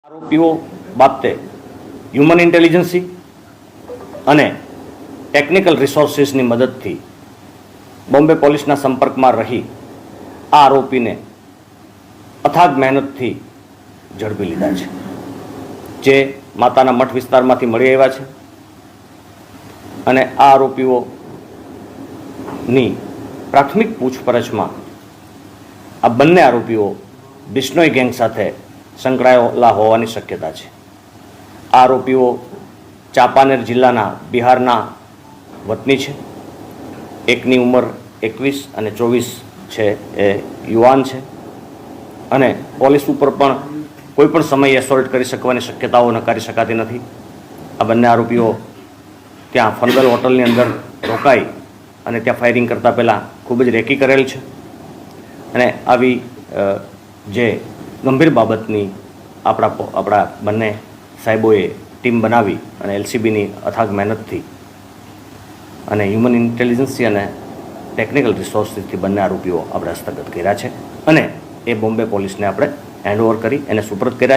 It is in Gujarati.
આરોપીઓ બાબતે હ્યુમન ઇન્ટેલિજન્સી અને ટેકનિકલ રિસોર્સિસની મદદથી બોમ્બે પોલીસના સંપર્કમાં રહી આ આરોપીને અથાગ મહેનતથી ઝડપી લીધા છે, જે માતાના મઠ વિસ્તારમાંથી મળી આવ્યા છે. અને આ આરોપીઓની પ્રાથમિક પૂછપરછમાં આ બંને આરોપીઓ બિશ્નોઈ ગેંગ સાથે સંકળાયેલા હોવાની શક્યતા છે. આ આરોપીઓ ચાંપાનેર જિલ્લાના બિહારના વતની છે. એકની ઉંમર 21 અને 24 છે, એ યુવાન છે. અને પોલીસ ઉપર પણ કોઈ પણ સમયે એસોલ્ટ કરી શકવાની શક્યતાઓ નકારી શકાતી નથી. આ બંને આરોપીઓ ત્યાં ફનગલ હોટલની અંદર રોકાઈ અને ત્યાં ફાયરિંગ કરતાં પહેલાં ખૂબ જ રેકી કરેલ છે. અને આવી જે ગંભીર બાબતની આપણા બંને સાહેબોએ ટીમ બનાવી અને એલસીબીની અથાગ મહેનતથી અને હ્યુમન ઇન્ટેલિજન્સી અને ટેકનિકલ રિસોર્સિસથી બંને આરોપીઓ આપણે હસ્તગત કર્યા છે અને એ બોમ્બે પોલીસને આપણે હેન્ડઓવર કરી એને સુપરત કર્યા છે.